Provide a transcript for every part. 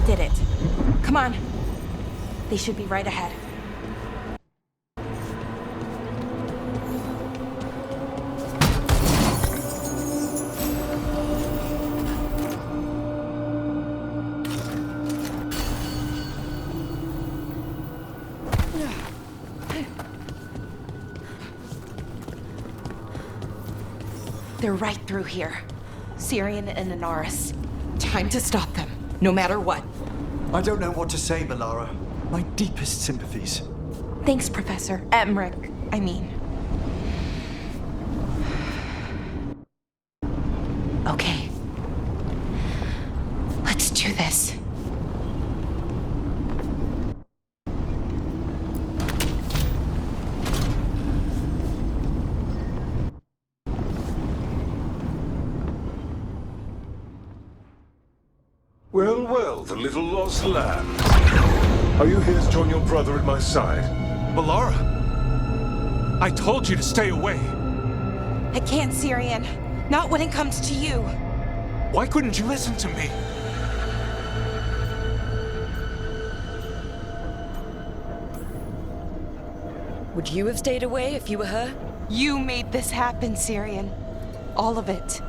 That did it. Come on. They should be right ahead. They're right through here. Syrian and Anaris. Time to stop them, no matter what. I don't know what to say, Melara. My deepest sympathies. Thanks, Professor. Emmerich, I mean. Okay. Let's do this. Well, well, the little lost lamb. Are you here to join your brother at my side? Melara! I told you to stay away! I can't, Syrian. Not when it comes to you. Why couldn't you listen to me? Would you have stayed away if you were her? You made this happen, Syrian. All of it.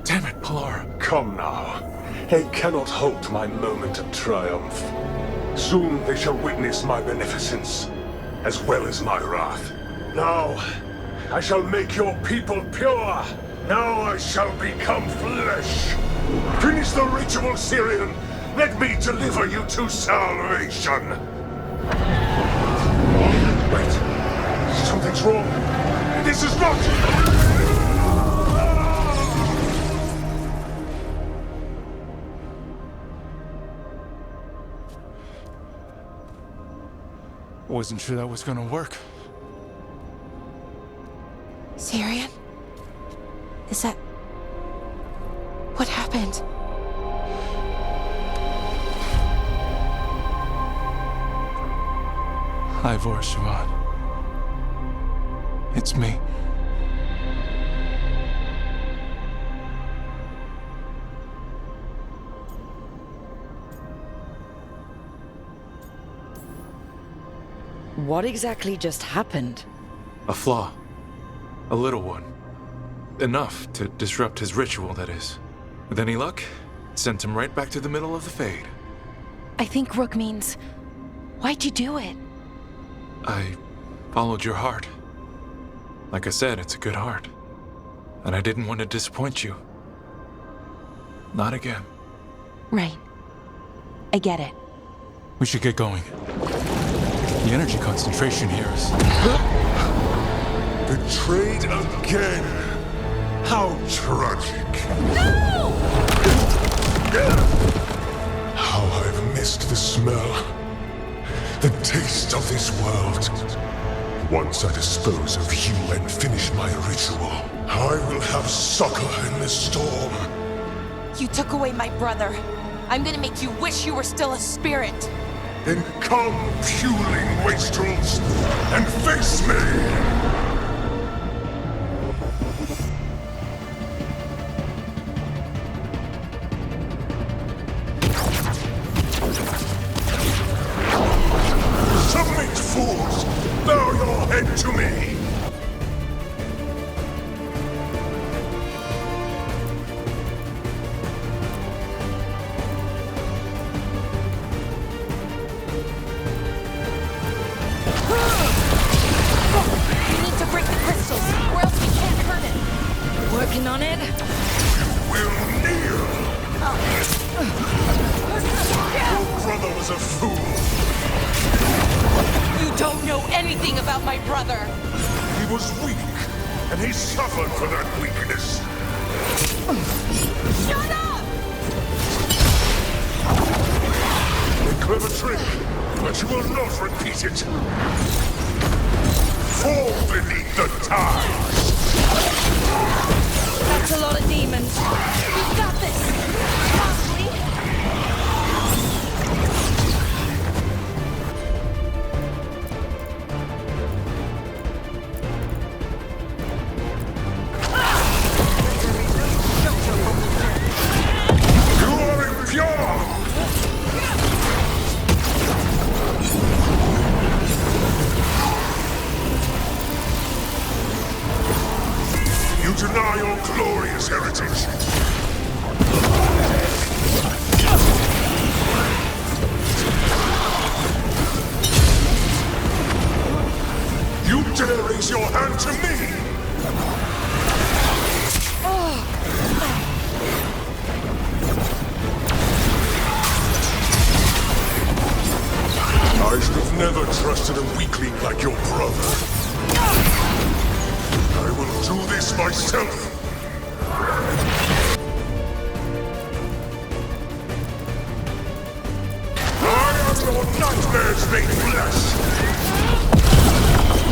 Damn it, Melara. Come now. They cannot halt my moment of triumph. Soon they shall witness my beneficence, as well as my wrath. Now, I shall make your people pure. Now I shall become flesh. Finish the ritual, Syrian. Let me deliver you to salvation. Wait. Something's wrong. This is not... Wasn't sure that was gonna work. Syrian? Is that... what happened? Ivor Siobhan. It's me. What exactly just happened? A flaw. A little one. Enough to disrupt his ritual, that is. With any luck, it sent him right back to the middle of the Fade. I think Rook means... why'd you do it? I followed your heart. Like I said, it's a good heart. And I didn't want to disappoint you. Not again. Right. I get it. We should get going. The energy concentration here is... Betrayed again. How tragic. No! How I've missed the smell. The taste of this world. Once I dispose of you and finish my ritual, I will have succor in the storm. You took away my brother. I'm gonna make you wish you were still a spirit. Then come, puling wastrels, and face me! Submit, fools! Bow your head to me! We need to break the crystals, or else we can't hurt it. Working on it? Will kneel! Your brother was a fool! You don't know anything about my brother. He was weak, and he suffered for that weakness. Shut up! A clever trick, but you will not repeat it. Fall beneath the tides! That's a lot of demons. We've got this! Possibly. You are impure! hand to me! I should have never trusted a weakling like your brother. I will do this myself! I am your nightmares made flesh!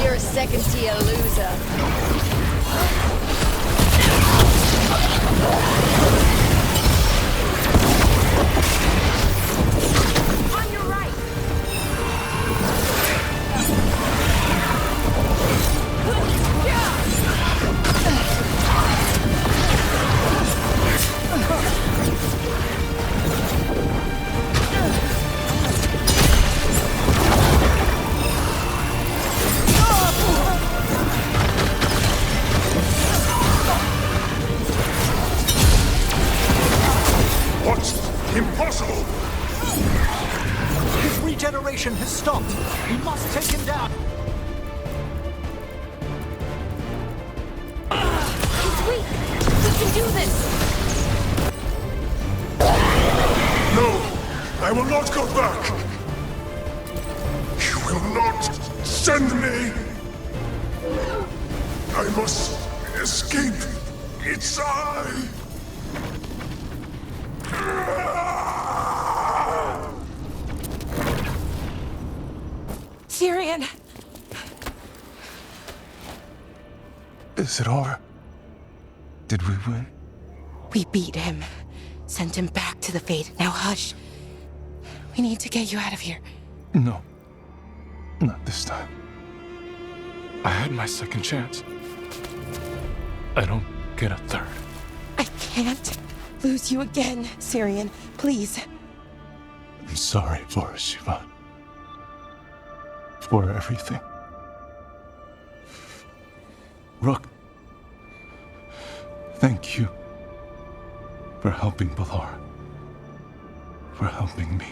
You're a second-tier loser. On your right! What? Impossible! His regeneration has stopped. We must take him down. He's weak! We can do this! No! I will not go back! You will not send me! I must escape! It's I! Syrian! Is it over? Did we win? We beat him. Sent him back to the Fate. Now hush. We need to get you out of here. No. Not this time. I had my second chance. I don't get a third. I can't lose you again, Syrian. Please. I'm sorry for Sivan. For everything. Rook. Thank you. For helping Balara. For helping me.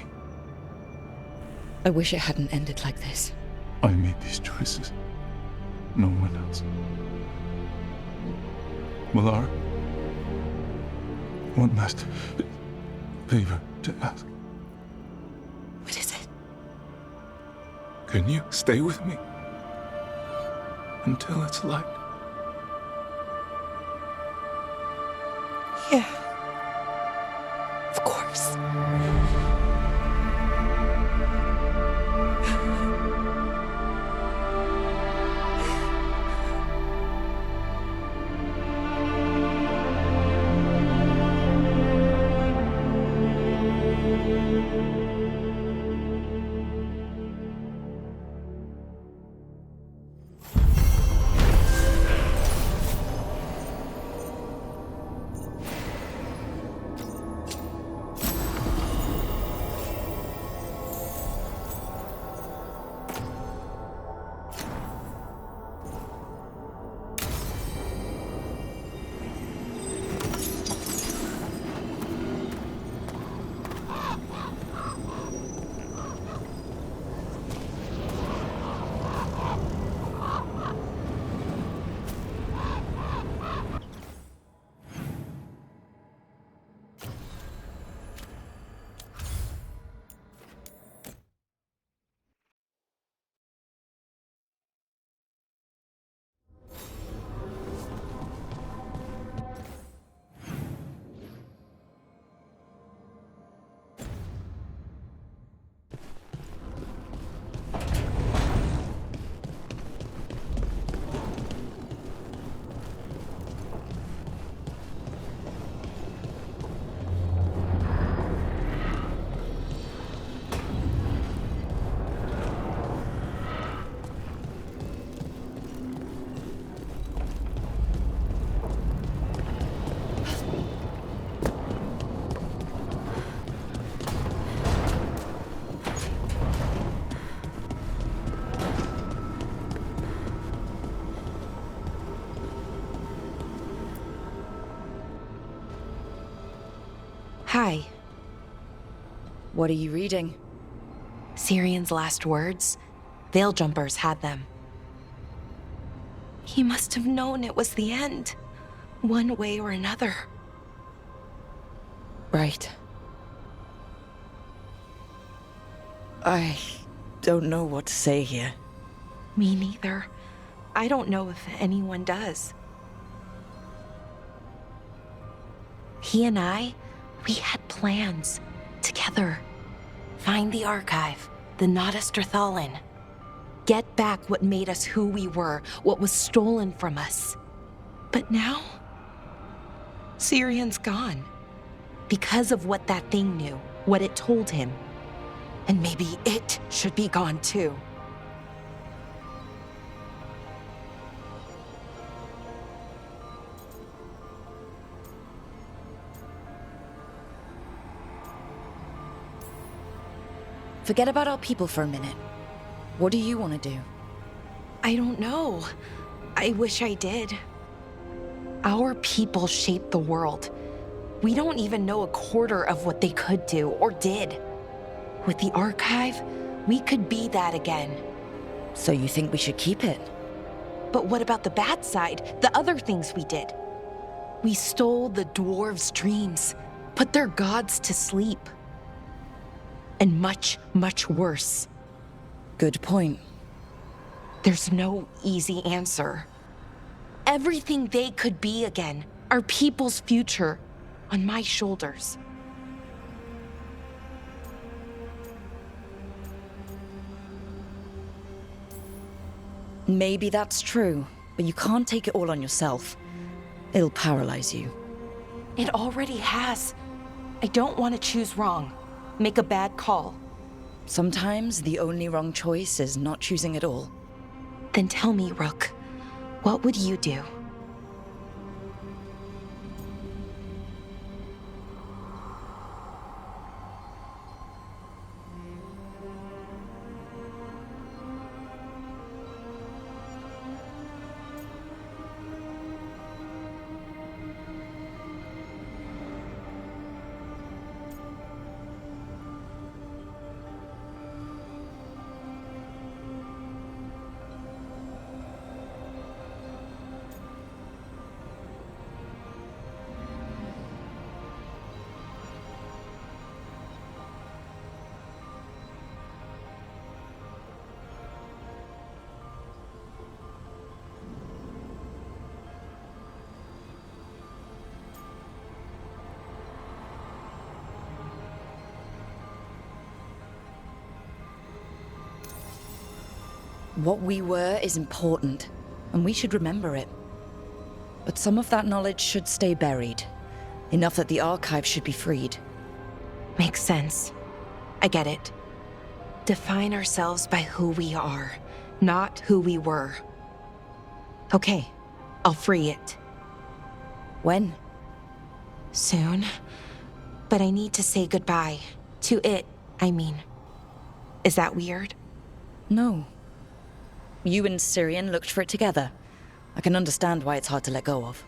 I wish it hadn't ended like this. I made these choices. No one else. Balara. One last favor to ask. What is it? Can you stay with me? Until it's light? Yeah. Of course. Hi. What are you reading? Syrian's last words? Veil Jumpers had them. He must have known it was the end, one way or another. Right. I don't know what to say here. Me neither. I don't know if anyone does. He and I, we had plans together. Find the archive, the Notistrothalin. Get back what made us who we were, what was stolen from us. But now, Syrion's gone. Because of what that thing knew, what it told him. And maybe it should be gone too. Forget about our people for a minute. What do you want to do? I don't know. I wish I did. Our people shaped the world. We don't even know a quarter of what they could do or did. With the archive, we could be that again. So you think we should keep it? But what about the bad side, the other things we did? We stole the dwarves' dreams, put their gods to sleep. And much, much worse. Good point. There's no easy answer. Everything they could be again, our people's future, on my shoulders. Maybe that's true, but you can't take it all on yourself. It'll paralyze you. It already has. I don't want to choose wrong. Make a bad call. Sometimes the only wrong choice is not choosing at all. Then tell me, Rook, what would you do? What we were is important, and we should remember it. But some of that knowledge should stay buried. Enough that the archive should be freed. Makes sense. I get it. Define ourselves by who we are, not who we were. Okay, I'll free it. When? Soon. But I need to say goodbye. To it, I mean. Is that weird? No. You and Syrian looked for it together. I can understand why it's hard to let go of.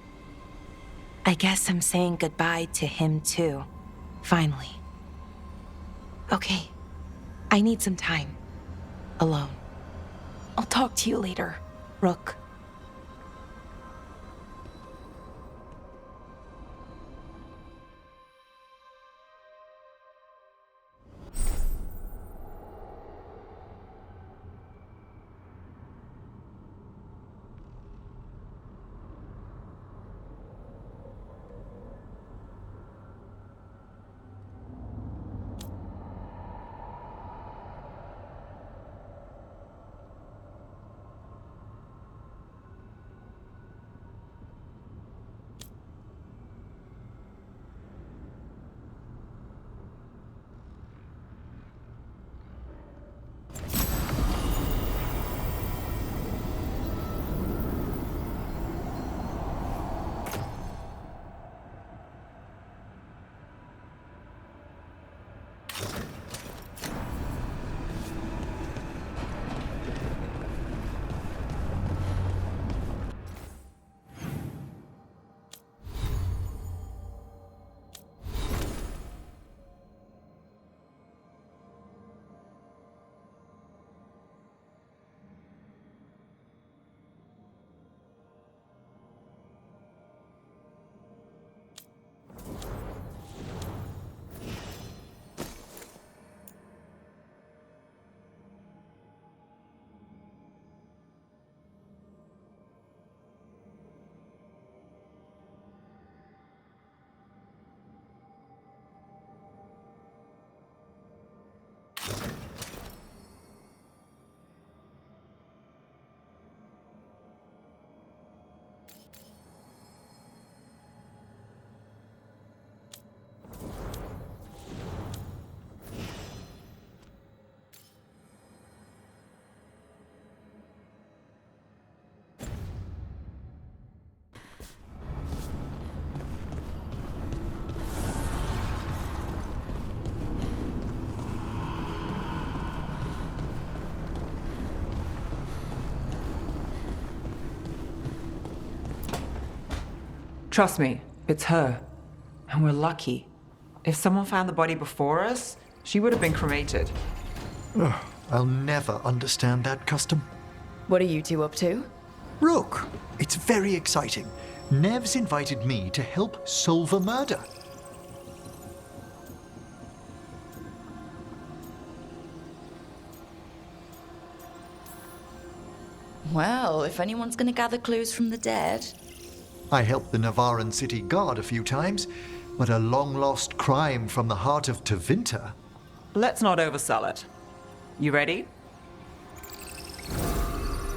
I guess I'm saying goodbye to him too. Finally. Okay. I need some time. Alone. I'll talk to you later, Rook. Trust me, it's her. And we're lucky. If someone found the body before us, she would have been cremated. Ugh, I'll never understand that custom. What are you two up to? Look, it's very exciting. Nev's invited me to help solve a murder. Well, if anyone's gonna gather clues from the dead. I helped the Navaran city guard a few times, but a long-lost crime from the heart of Tevinter. Let's not oversell it. You ready?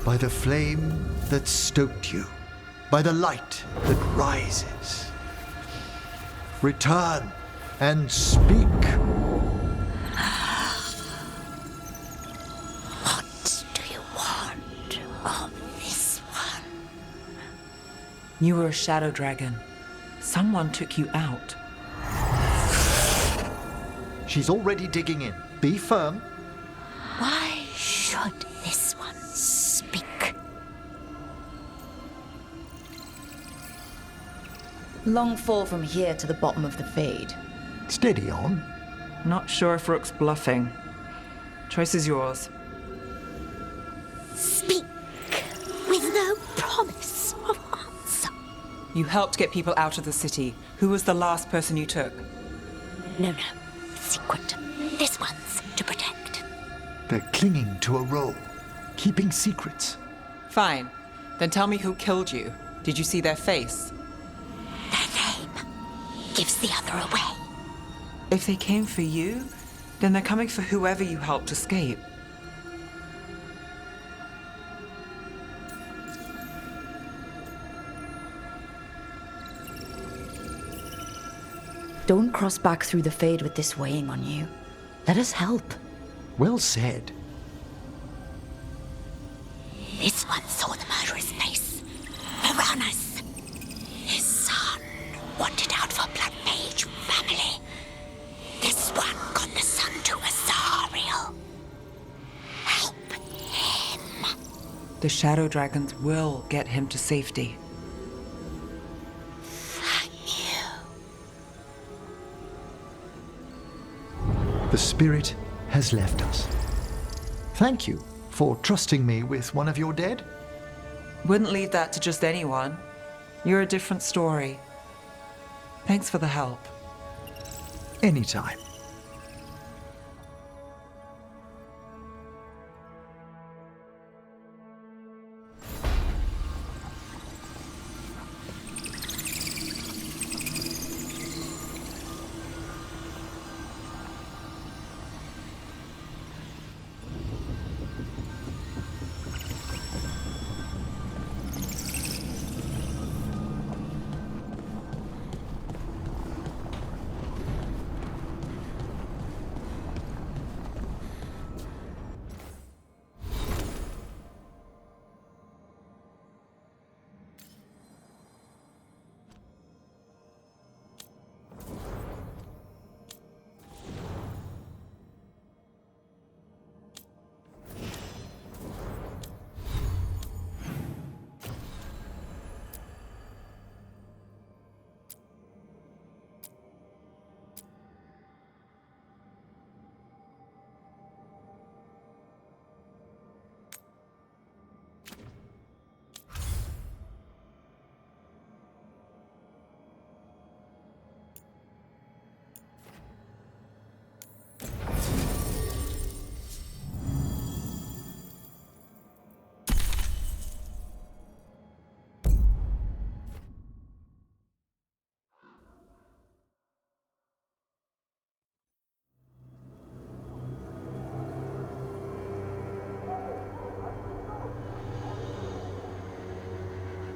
By the flame that stoked you, by the light that rises. Return and speak. What do you want of this one? You were a shadow dragon. Someone took you out. She's already digging in. Be firm. Why should this one speak? Long fall from here to the bottom of the Fade. Steady on. Not sure if Rook's bluffing. Choice is yours. Speak with no promise of answer. You helped get people out of the city. Who was the last person you took? No. Secret. This one's to protect. They're clinging to a role, keeping secrets. Fine. Then tell me who killed you. Did you see their face? Their name gives the other away. If they came for you, then they're coming for whoever you helped escape. Don't cross back through the Fade with this weighing on you. Let us help. Well said. This one saw the murderer's face. Uranus. His son wanted out for Blood Mage family. This one got the son to Azariel. Help him. The shadow dragons will get him to safety. The spirit has left us. Thank you for trusting me with one of your dead. Wouldn't leave that to just anyone. You're a different story. Thanks for the help. Anytime.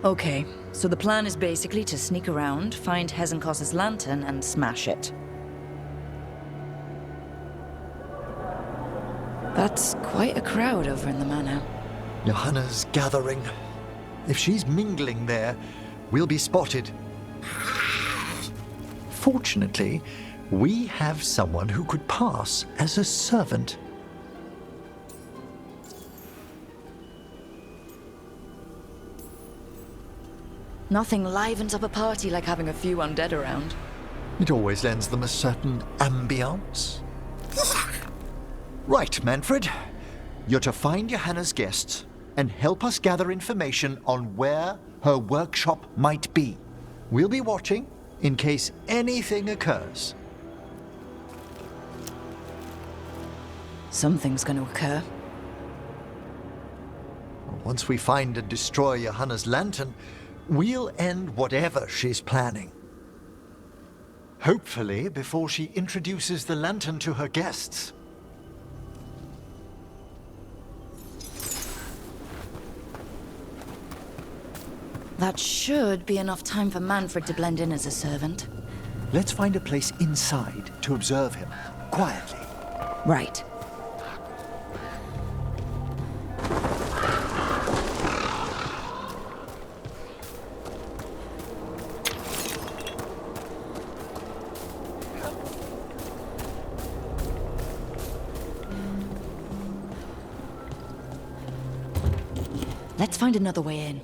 Okay, so the plan is basically to sneak around, find Hezenkos's lantern, and smash it. That's quite a crowd over in the manor. Johanna's gathering. If she's mingling there, we'll be spotted. Fortunately, we have someone who could pass as a servant. Nothing livens up a party like having a few undead around. It always lends them a certain ambiance. Right, Manfred. You're to find Johanna's guests and help us gather information on where her workshop might be. We'll be watching in case anything occurs. Something's gonna occur. Once we find and destroy Johanna's lantern, we'll end whatever she's planning. Hopefully before she introduces the lantern to her guests. That should be enough time for Manfred to blend in as a servant. Let's find a place inside to observe him, quietly. Right. Let's find another way in.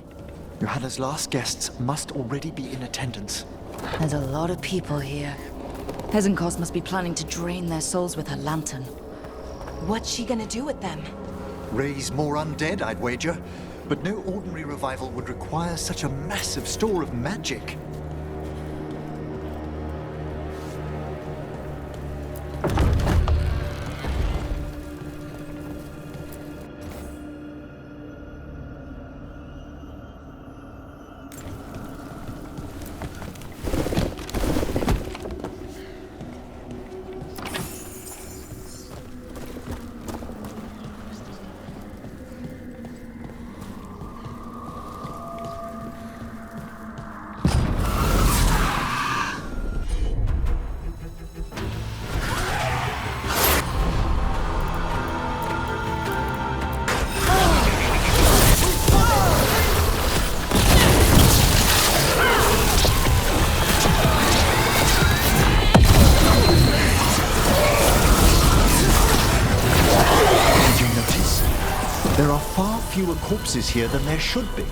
Johanna's last guests must already be in attendance. There's a lot of people here. Hezenkos must be planning to drain their souls with her lantern. What's she gonna do with them? Raise more undead, I'd wager. But no ordinary revival would require such a massive store of magic. There are far fewer corpses here than there should be.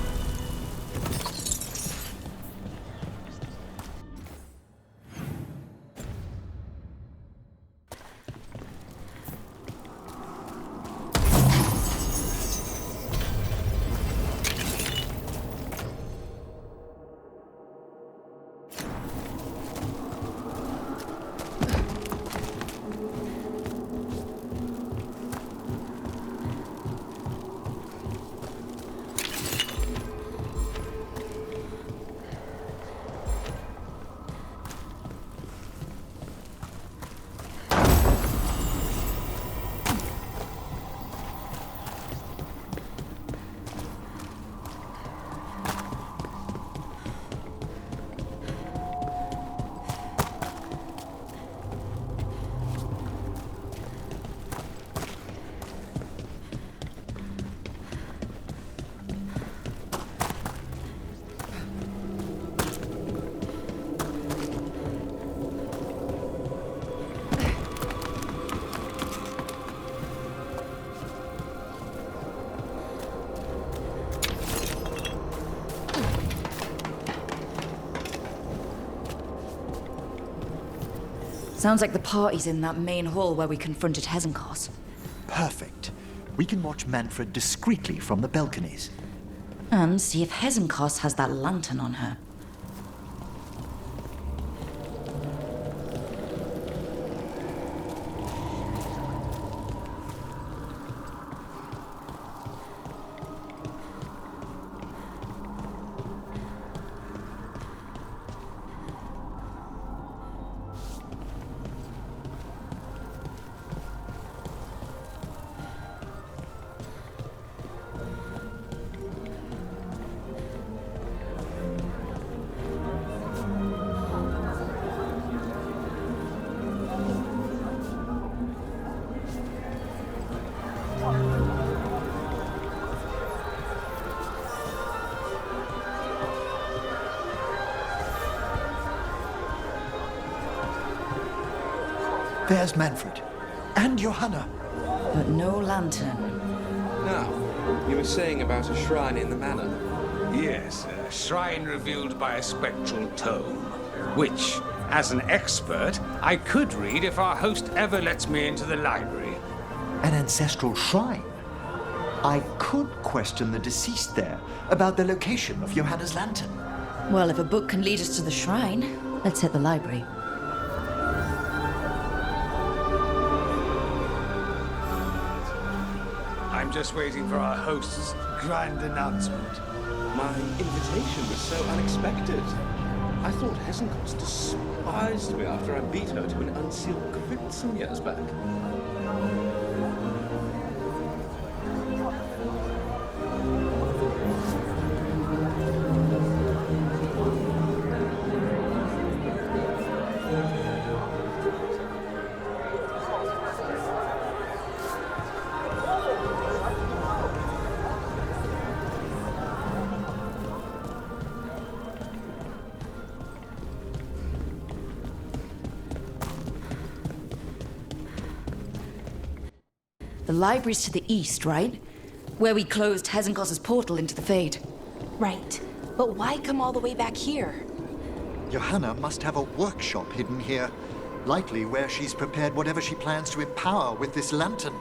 Sounds like the party's in that main hall where we confronted Hezenkos. Perfect. We can watch Manfred discreetly from the balconies. And see if Hezenkos has that lantern on her. There's Manfred. And Johanna. But no lantern. Now, you were saying about a shrine in the manor. Yes, a shrine revealed by a spectral tome, which, as an expert, I could read if our host ever lets me into the library. An ancestral shrine? I could question the deceased there about the location of Johanna's lantern. Well, if a book can lead us to the shrine, let's hit the library. I'm just waiting for our host's grand announcement. My invitation was so unexpected. I thought Hesenkos despised me after I beat her to an unsealed crypt some years back. The library's to the east, right? Where we closed Hesenkos' portal into the Fade. Right. But why come all the way back here? Johanna must have a workshop hidden here, likely where she's prepared whatever she plans to empower with this lantern.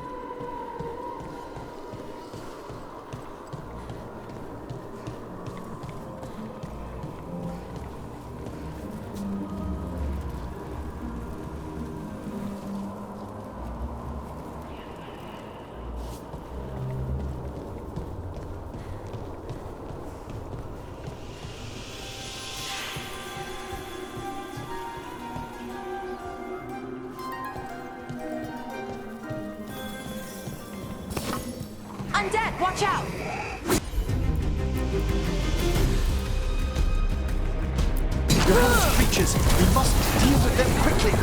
Undead, watch out! Johanna's creatures! We must deal with them quickly!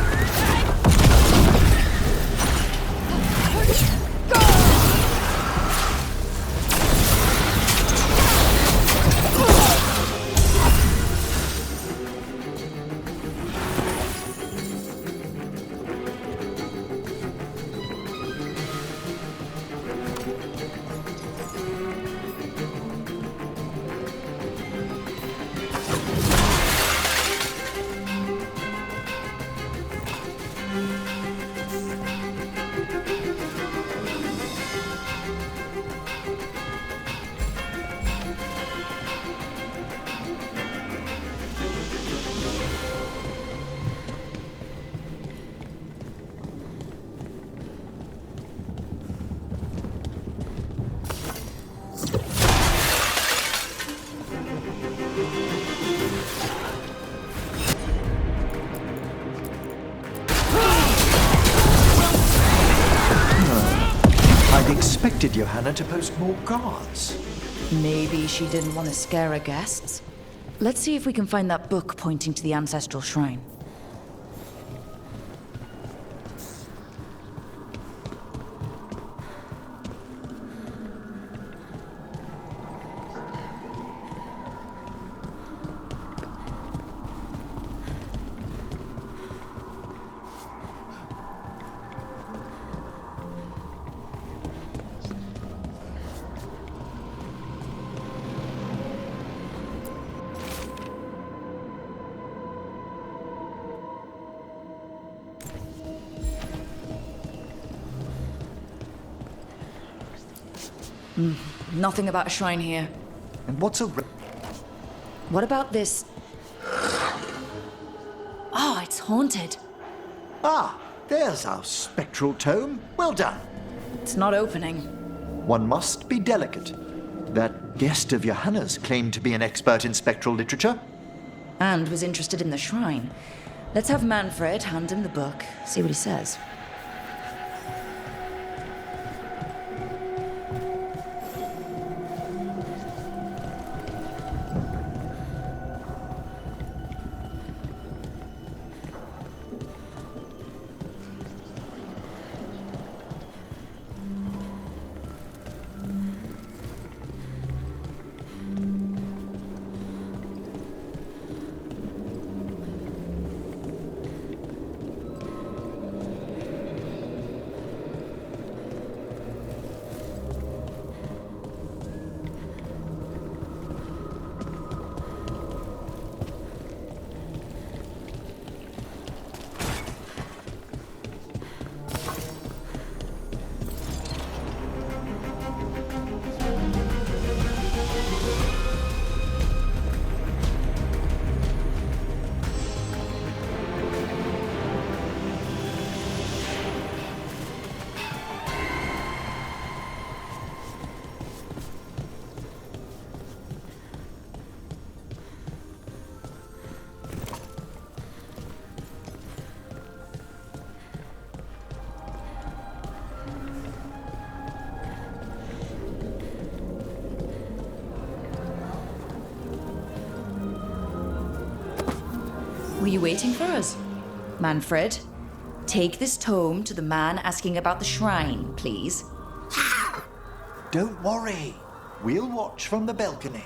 I'd expected Johanna to post more guards. Maybe she didn't want to scare her guests. Let's see if we can find that book pointing to the ancestral shrine. Nothing about a shrine here. And what's a... What about this? Oh, it's haunted. Ah, there's our spectral tome. Well done. It's not opening. One must be delicate. That guest of Johanna's claimed to be an expert in spectral literature. And was interested in the shrine. Let's have Manfred hand him the book, see what he says. Were you waiting for us? Manfred, take this tome to the man asking about the shrine, please. Don't worry. We'll watch from the balcony.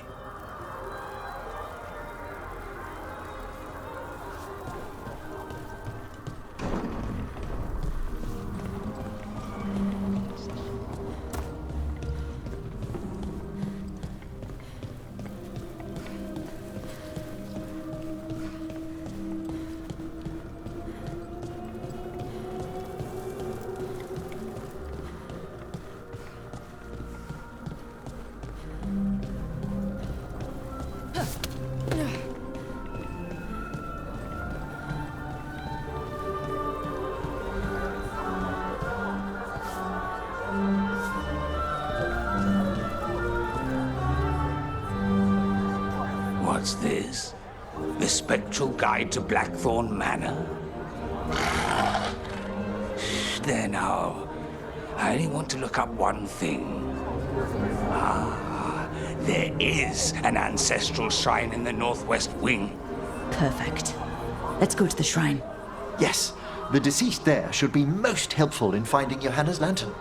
What's this? The Spectral Guide to Blackthorn Manor? There now. I only want to look up one thing. There is an ancestral shrine in the northwest wing. Perfect. Let's go to the shrine. Yes, the deceased there should be most helpful in finding Johanna's lantern.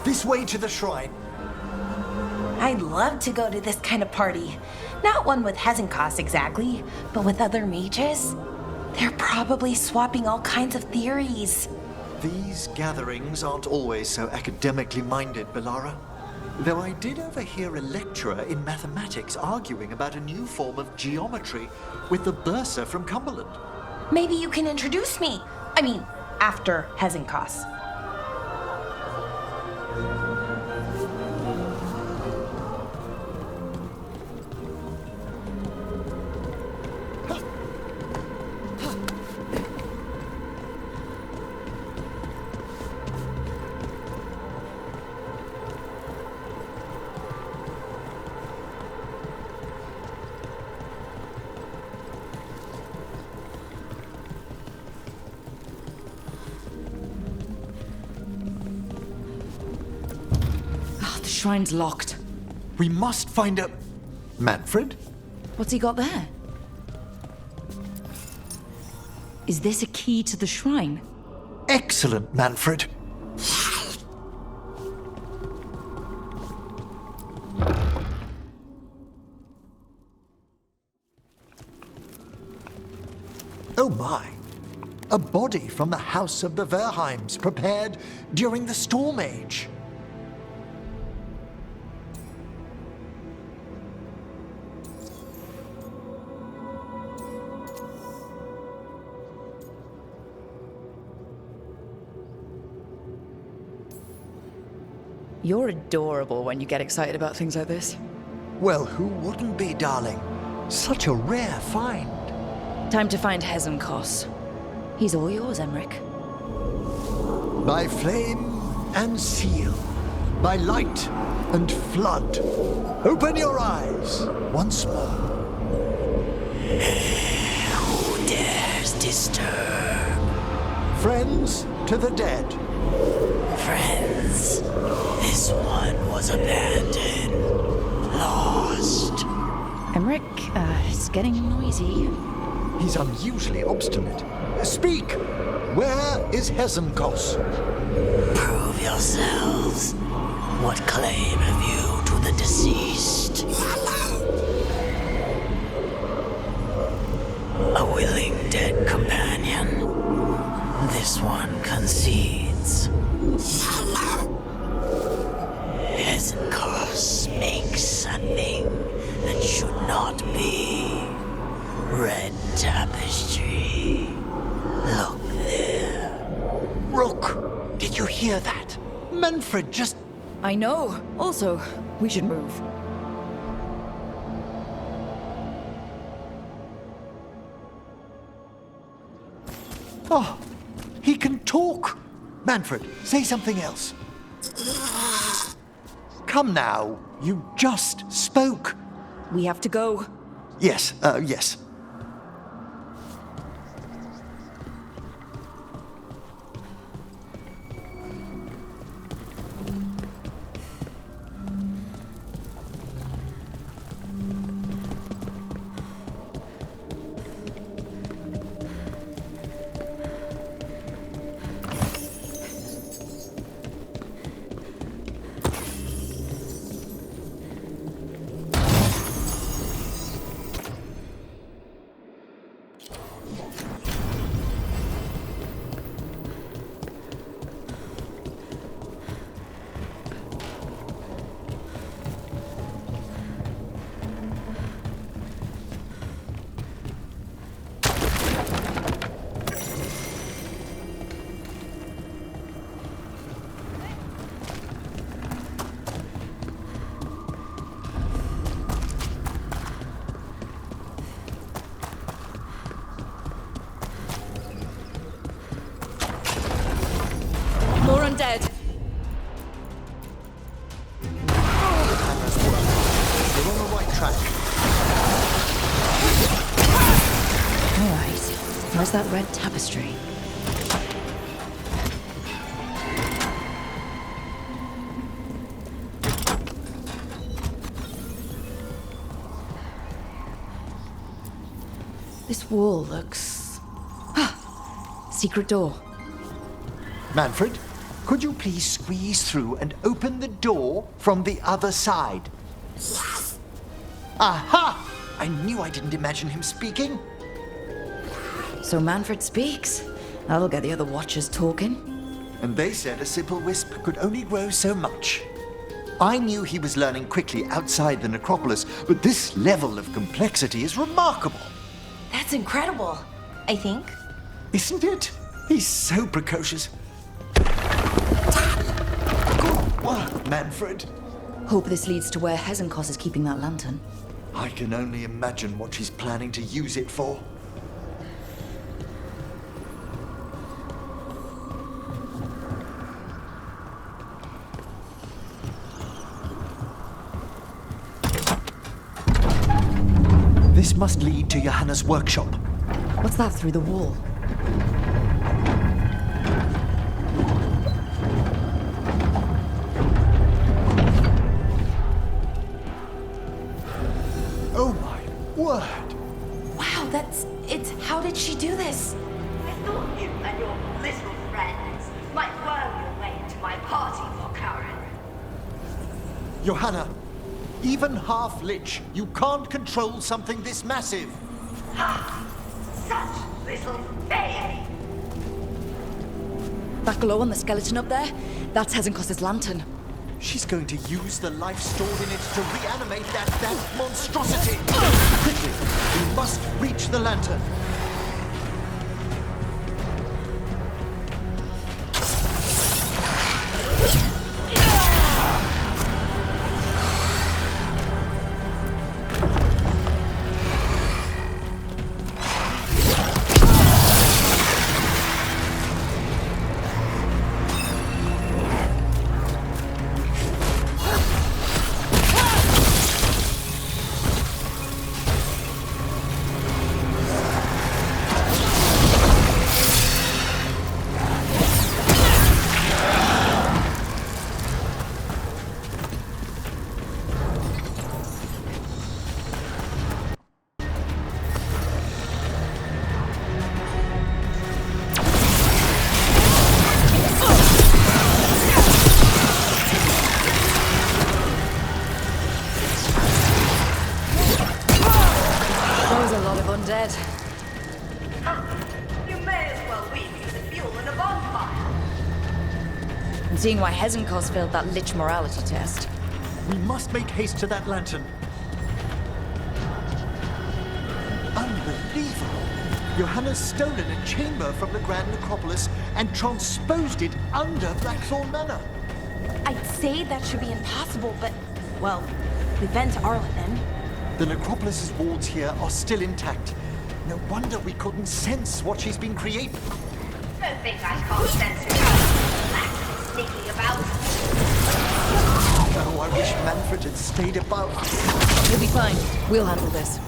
This way to the shrine. I'd love to go to this kind of party. Not one with Hezenkos exactly, but with other mages. They're probably swapping all kinds of theories. These gatherings aren't always so academically minded, Bellara. Though I did overhear a lecturer in mathematics arguing about a new form of geometry with the bursar from Cumberland. Maybe you can introduce me. I mean, after Hezenkos. The shrine's locked. We must find a... Manfred? What's he got there? Is this a key to the shrine? Excellent, Manfred. Oh my. A body from the House of the Verheims prepared during the Storm Age. You're adorable when you get excited about things like this. Well, who wouldn't be, darling? Such a rare find. Time to find Hezenkos. He's all yours, Emmerich. By flame and seal, by light and flood, open your eyes once more. Who dares disturb? Friends to the dead. Friends, this one was abandoned. Lost. Emmerich, it's getting noisy. He's unusually obstinate. Speak! Where is Hezenkos? Prove yourselves. What claim have you to the deceased? A willing dead companion. This one concedes. Hezenkos makes a thing that should not be. Red tapestry. Look there. Rook, did you hear that? Manfred just... I know. Also, we should move. Oh, he can talk. Manfred, say something else. Come now, you just spoke. We have to go. Yes, yes. undead. Hannah's work. You're on the right track. All right. Where's that red tapestry? This wall looks... Secret door. Manfred, could you please squeeze through and open the door from the other side? Yes. Aha! I knew I didn't imagine him speaking. So Manfred speaks. That'll get the other watchers talking. And they said a simple wisp could only grow so much. I knew he was learning quickly outside the necropolis, but this level of complexity is remarkable. That's incredible, I think. Isn't it? He's so precocious. Good work, Manfred. Hope this leads to where Hezenkos is keeping that lantern. I can only imagine what she's planning to use it for. This must lead to Johanna's workshop. What's that through the wall? Oh my word! Wow, it's... How did she do this? I thought you and your little friends might worm your way into my party for Karen. Johanna, even half-lich, you can't control something this massive. Ha! Such little baby! That glow on the skeleton up there? That's Hezenkos' lantern. She's going to use the life stored in it to reanimate that monstrosity. Quickly, we must reach the lantern. Undead. You may as well reuse the fuel in a bonfire. I'm seeing why Hezenkos failed that lich morality test. We must make haste to that lantern. Unbelievable! Johanna's stolen a chamber from the Grand Necropolis and transposed it under Blackthorn Manor. I'd say that should be impossible, but... Well, we've been to Arlington. The Necropolis's walls here are still intact. No wonder we couldn't sense what she's been creating. Don't think I can't sense it out. Sneaking about. Oh, I wish Manfred had stayed above us. You'll be fine. We'll handle this.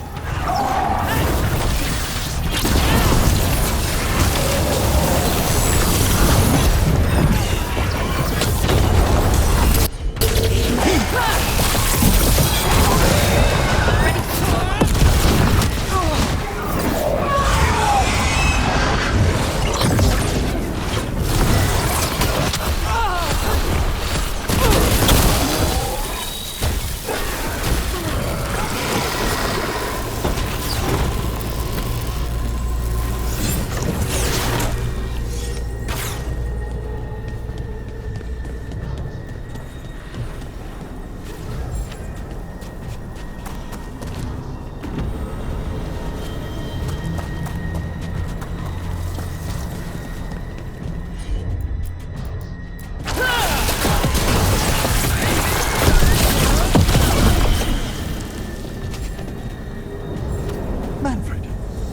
Manfred,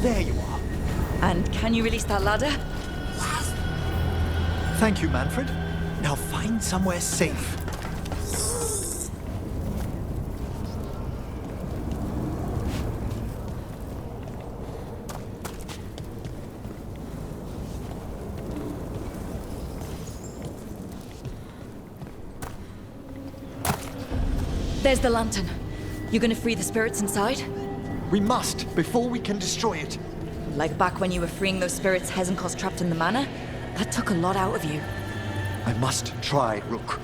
there you are. And can you release that ladder? Thank you, Manfred. Now find somewhere safe. There's the lantern. You gonna free the spirits inside? We must, before we can destroy it. Like back when you were freeing those spirits Hezenkos trapped in the manor? That took a lot out of you. I must try, Rook.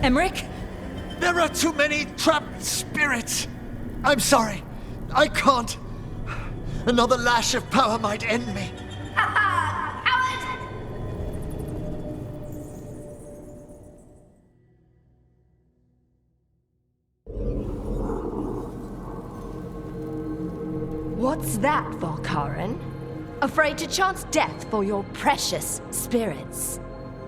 Emmerich? There are too many trapped spirits. I'm sorry. I can't. Another lash of power might end me. What's that, Valkaran? Afraid to chance death for your precious spirits?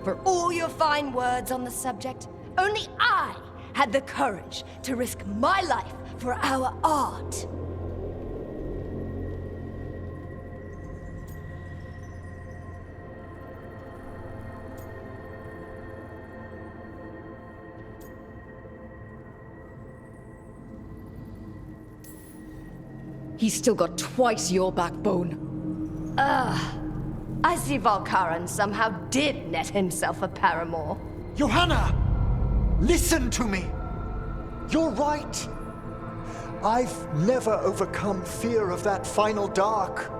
For all your fine words on the subject, only I had the courage to risk my life for our art. He's still got twice your backbone. I see Valkaran somehow did net himself a paramour. Johanna! Listen to me! You're right! I've never overcome fear of that final dark.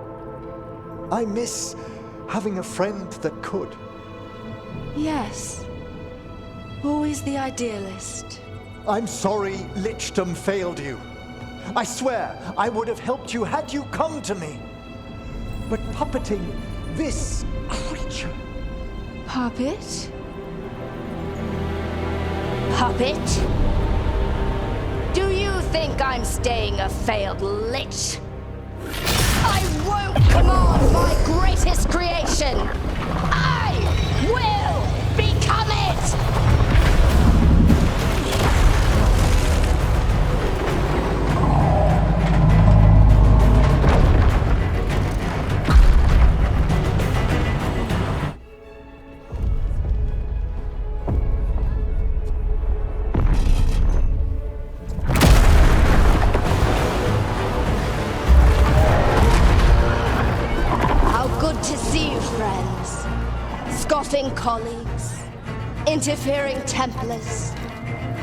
I miss having a friend that could. Yes. Always the idealist. I'm sorry Lichdom failed you. I swear I would have helped you had you come to me. But puppeting this creature... Puppet? Puppet? Do you think I'm staying a failed lich? I won't command my greatest creation! I will become it! Scoffing colleagues, interfering Templars,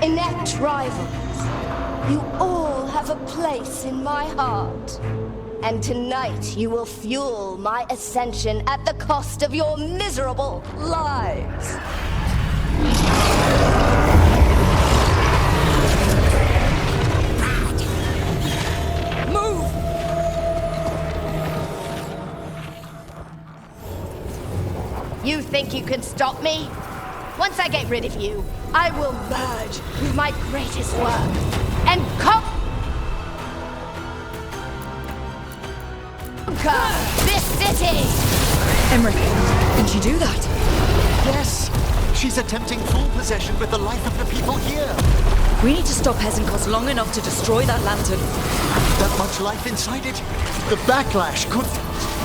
inept rivals. You all have a place in my heart. And tonight you will fuel my ascension at the cost of your miserable lives. You think you can stop me? Once I get rid of you, I will merge with my greatest work and conquer this city! Emmerich, can she do that? Yes! She's attempting full possession with the life of the people here. We need to stop Hezenkos long enough to destroy that lantern. That much life inside it? The backlash could...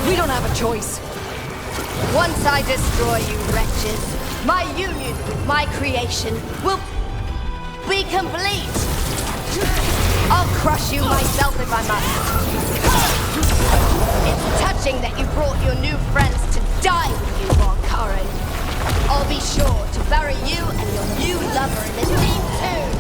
We don't have a choice. Once I destroy you wretches, my union with my creation will be complete. I'll crush you myself if I must. It's touching that you brought your new friends to die with you, Valkaran. I'll be sure to bury you and your new lover in the deep tomb.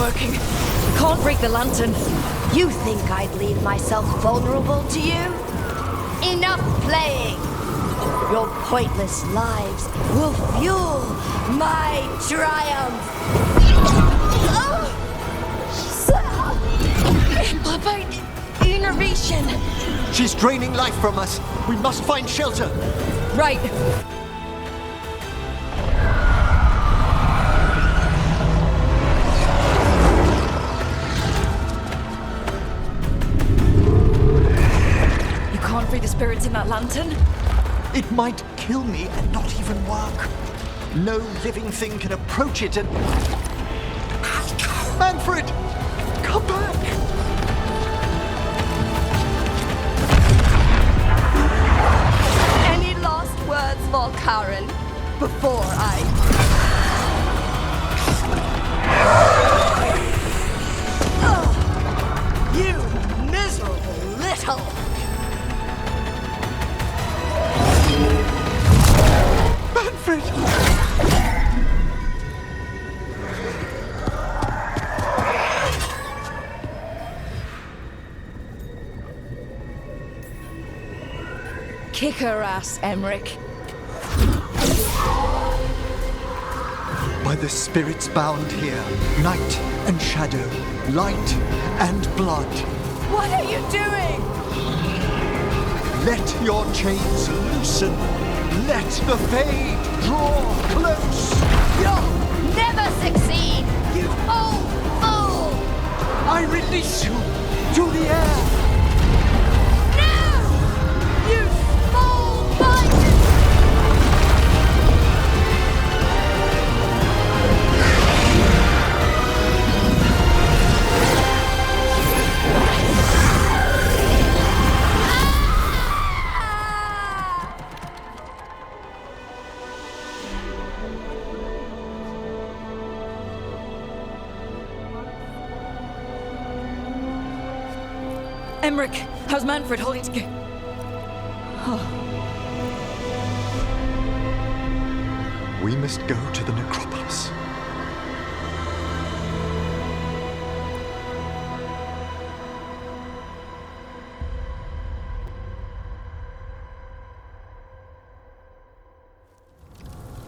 working. Can't break the lantern. You think I'd leave myself vulnerable to you? Enough playing! Your pointless lives will fuel my triumph! Amplified innervation. She's draining life from us. We must find shelter. Right. You can't free the spirits in that lantern? It might kill me and not even work. No living thing can approach it and... Manfred! Come back! Any last words, Volkaren, before I... You miserable little... Manfred! Kick her ass, Emmerich. By the spirits bound here, night and shadow, light and blood. What are you doing? Let your chains loosen. Let the fade draw close. You'll never succeed, you old fool! I release you to the air. You small bite! Emmerich, how's Manfred holding together? We must go to the necropolis.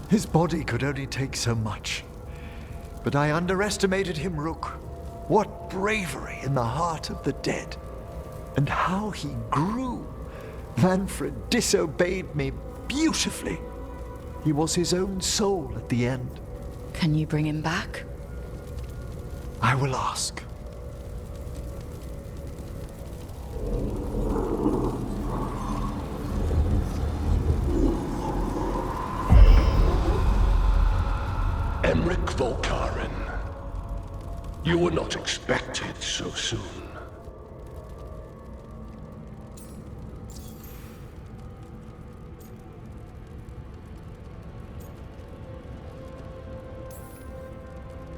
His body could only take so much. But I underestimated him, Rook. What bravery in the heart of the dead. And how he grew. Manfred disobeyed me beautifully. He was his own soul at the end. Can you bring him back? I will ask. Emmerich Volkaren. You were not expected so soon.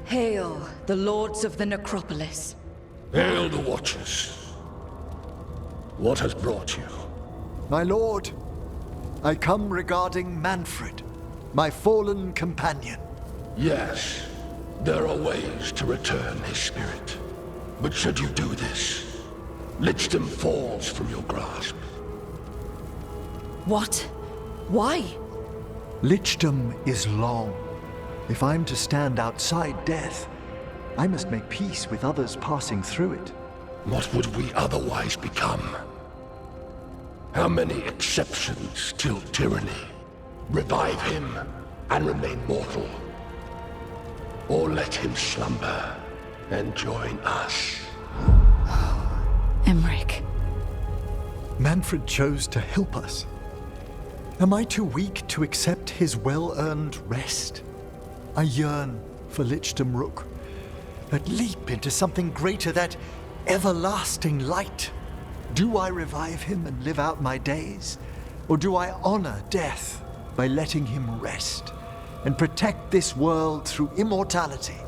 Hail, the lords of the necropolis. Hail the Watchers. What has brought you? My lord, I come regarding Manfred, my fallen companion. Yes, there are ways to return his spirit. But should you do this, Lichdom falls from your grasp. What? Why? Lichdom is long. If I'm to stand outside death, I must make peace with others passing through it. What would we otherwise become? How many exceptions till tyranny? Revive him and remain mortal. Or let him slumber and join us. Emmerich. Manfred chose to help us. Am I too weak to accept his well-earned rest? I yearn for Lichdom Rook, that leap into something greater, that everlasting light. Do I revive him and live out my days? Or do I honor death by letting him rest and protect this world through immortality?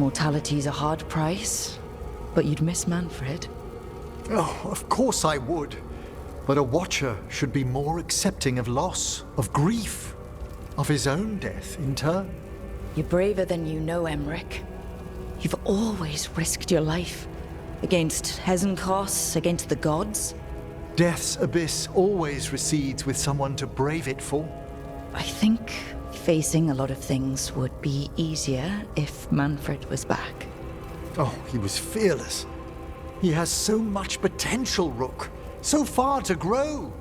Mortality's a hard price, but you'd miss Manfred. Oh, of course I would. But a Watcher should be more accepting of loss, of grief, of his own death in turn. You're braver than you know, Emmerich. You've always risked your life. Against Hesenkos, against the gods. Death's abyss always recedes with someone to brave it for. I think facing a lot of things would be easier if Manfred was back. Oh, he was fearless. He has so much potential, Rook. So far to grow.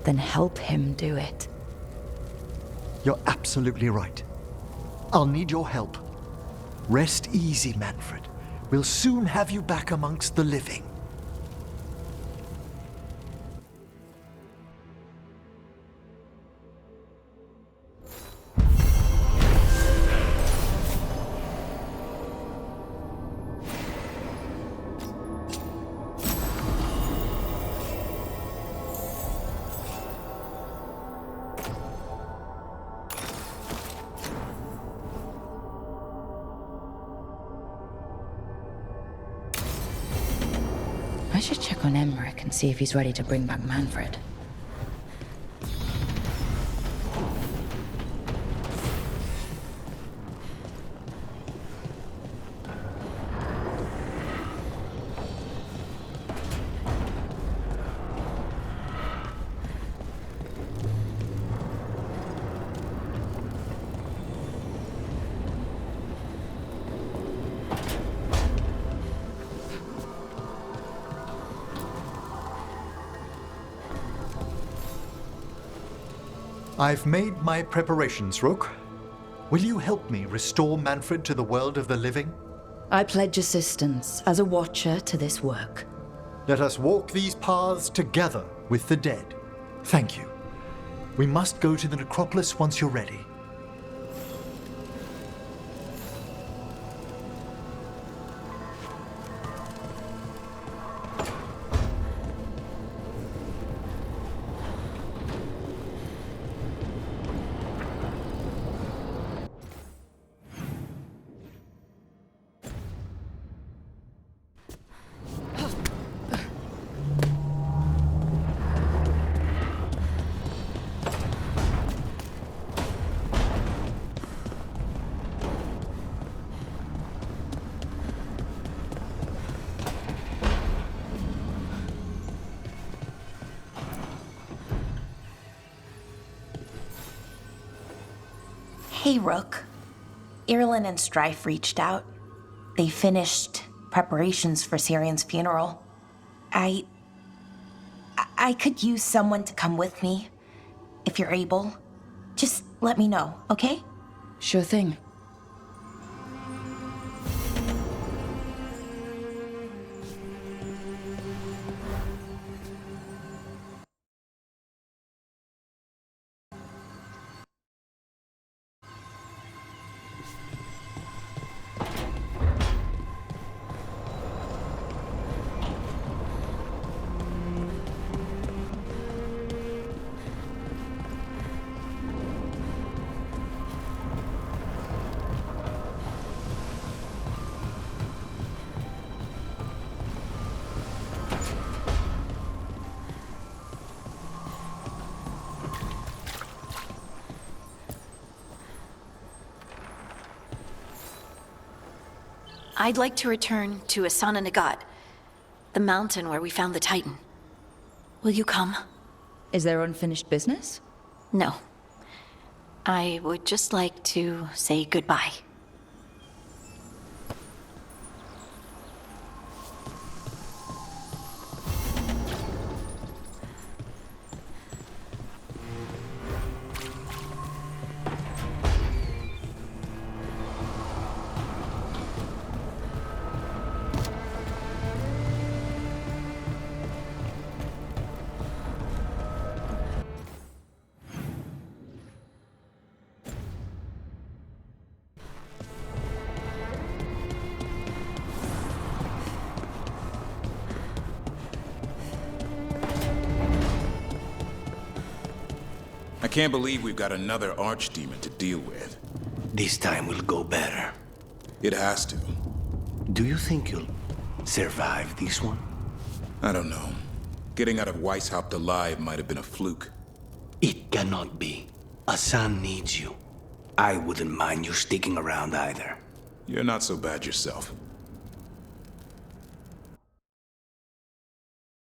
Then help him do it. You're absolutely right. I'll need your help. Rest easy, Manfred. We'll soon have you back amongst the living. I should check on Emmerich and see if he's ready to bring back Manfred. I've made my preparations, Rook. Will you help me restore Manfred to the world of the living? I pledge assistance as a watcher to this work. Let us walk these paths together with the dead. Thank you. We must go to the necropolis once you're ready. Hey, Rook. Irulan and Strife reached out. They finished preparations for Syrion's funeral. I could use someone to come with me, if you're able. Just let me know, okay? Sure thing. I'd like to return to Asana Nagat, the mountain where we found the Titan. Will you come? Is there unfinished business? No. I would just like to say goodbye. I can't believe we've got another archdemon to deal with. This time will go better. It has to. Do you think you'll survive this one? I don't know. Getting out of Weishaupt alive might have been a fluke. It cannot be. Asan needs you. I wouldn't mind you sticking around either. You're not so bad yourself.